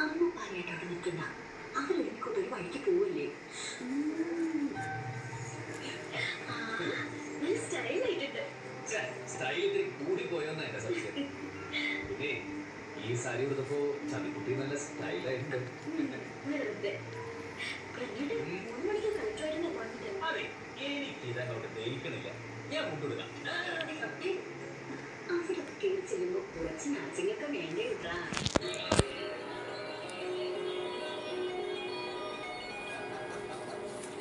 അമ്മ പറയായിട്ട് അവിടെ നിൽക്കുന്ന അവരൊരുക്കൊണ്ട് ഒരു വഴിക്ക് പോവല്ലേ? സ്റ്റൈൽ കൂടി പോയോന്ന എന്റെ സംശയം. പിന്നെ ഈ സാരി കൊടുത്തപ്പോ ചതിക്കുട്ടി നല്ല സ്റ്റൈലായിട്ടുണ്ട്. അതെ, എനിക്ക് ഇതങ്ങോട്ട് ദഹിക്കണില്ല. ഞാൻ കൊണ്ടുവിടാം. അവിടെ കയറി ചെല്ലുമ്പോ കുറച്ച് നാച്ചിങ്ങൊക്കെ വേണ്ടേ കിട്ടാ.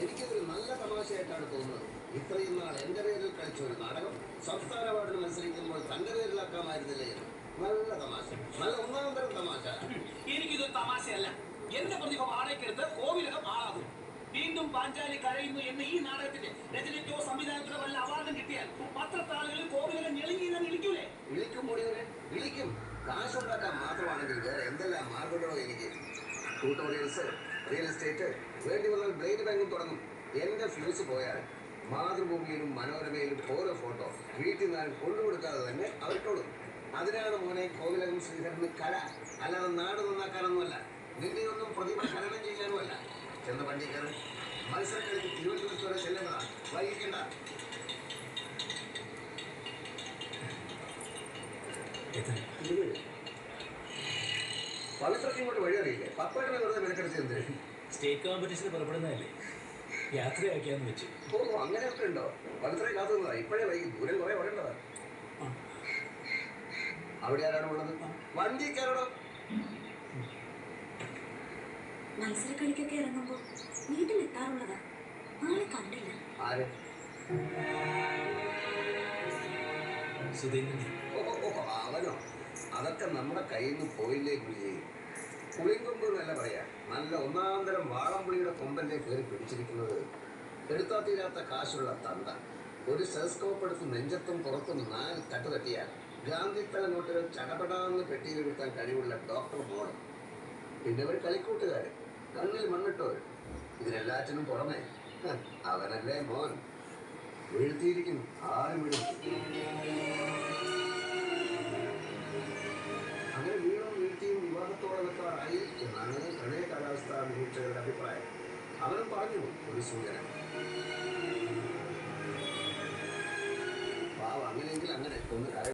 എനിക്കതൊരു നല്ല തമാശയായിട്ടാണ് തോന്നുന്നത്. ഇത്രയും നാൾ എന്റെ പേരിൽ കളിച്ച ഒരു നാടകം സംസ്ഥാന അവാർഡിന് മത്സരിക്കുമ്പോൾ തന്റെ പേരിലാക്കാമായിരുന്നില്ലേ? നല്ല തമാശ, നല്ല ഒന്നാം തരം തമാശ. എനിക്കിത് തമാശയല്ല. എന്റെ പ്രതിഭ വാടകയ്ക്കെടുത്ത് കോവിലകം ആളാകും. വീണ്ടും പാഞ്ചാലി കരയുന്നു എന്ന ഈ നാടകത്തിന്റെ രചനയ്ക്കോ സംവിധാനത്തിനോ വല്ല അവാർഡും കിട്ടിയാൽ പത്രത്താളുകളിൽ കോവിലകം ഞെളിങ്ങിന്ന് വിളിക്കൂലേ? വിളിക്കും മുടിവരെ വിളിക്കും. കാശുണ്ടാക്കാൻ മാത്രമാണെങ്കിൽ വേറെ എന്തെല്ലാം മാർഗങ്ങളോ എനിക്ക്. ട്യൂട്ടോറിയൽസ്, റിയൽ എസ്റ്റേറ്റ്, വേണ്ടി വന്നാൽ ബ്ലേഡ് ബാങ്കും തുടങ്ങും. എന്റെ ഫ്യൂസ് പോയാൽ മാതൃഭൂമിയിലും മനോരമയിലും ഓരോ ഫോട്ടോ വീട്ടിൽ നിന്ന് കൊണ്ടുകൊടുക്കാതെ തന്നെ അവർക്കോടും. അതിനാണ് മോനെ കോവിലകം ശ്രീധരന് കല, അല്ലാതെ നാട് നന്നാക്കാനൊന്നുമല്ല. നിന്നെയൊന്നും പ്രതിഭ ഖനനം ചെയ്യാനുമല്ല. ചെന്ന വണ്ടി കയറി മത്സരങ്ങൾക്ക് തിരുവനന്തപുരത്ത് വരെ ചെല്ലേണ്ടതാണ്. വൈകിക്കണ്ട. പവിത്രക്ക് ഇങ്ങോട്ട് വഴി അറിയില്ലേ? പപ്പേട്ടനെ വെറുതെ മെനക്കെടുത്ത് എന്ത്? സ്റ്റേറ്റ് കോമ്പറ്റീഷന് പുറപ്പെടുന്നതല്ലേ, യാത്രയാക്കിയാന്ന് വെച്ചു. ഓ, അങ്ങനെയൊക്കെ ഉണ്ടോ? പവിത്രയെ കാത്തുന്നതാ. ഇപ്പോഴേ വൈകി, ദൂരം കുറെ വരേണ്ടതാ. അവിടെ ആരാണ് ഉള്ളത്? വണ്ടി കയറണം. മത്സരക്കളിക്കൊക്കെ ഇറങ്ങുമ്പോ വീട്ടിലെത്താറുള്ളതാ. ആളെ കണ്ടില്ല. ആര്? സുധീന്ദ്രൻ. ഓഹോ, അവനോ? അതൊക്കെ നമ്മുടെ കയ്യിൽ നിന്ന് പോയില്ലേ ഗുരുജി? പുളിങ്കൊമ്പ് എന്നല്ല പറയാ, നല്ല ഒന്നാന്തരം വാളംപുളിയുടെ കൊമ്പല്ലേ കയറി പിടിച്ചിരിക്കുന്നത്. എടുത്താ തീരാത്ത കാശുള്ള തന്ത. ഒരു സെസ്കോപ്പ് എടുത്ത് നെഞ്ചത്തും പുറത്തും 4 തട്ട് തട്ടിയാൽ ഗാന്ധിത്തല നോട്ടുകൾ ചടപടാന്ന് പെട്ടിയിലെടുക്കാൻ കഴിവുള്ള ഡോക്ടർ മോൾ. പിന്നെ ഒരു കളിക്കൂട്ടുകാരൻ, കണ്ണിൽ മണ്ണിട്ടവർ. ഇതിനെല്ലാറ്റിനും പുറമെ അവനല്ലേ മോൻ. വീഴ്ത്തിയിരിക്കും, ആരും വിടും. അങ്ങനെ വീണും വീഴ്ത്തിയും വിവാദത്തോടെ വെക്കാറായി എന്നാണ് പ്രണയ കാലാവസ്ഥ നിരീക്ഷകരുടെ അഭിപ്രായം. അവനും പറഞ്ഞു ഒരു സൂചന. പാവ, അങ്ങനെയെങ്കിൽ അങ്ങനെ ഒന്ന്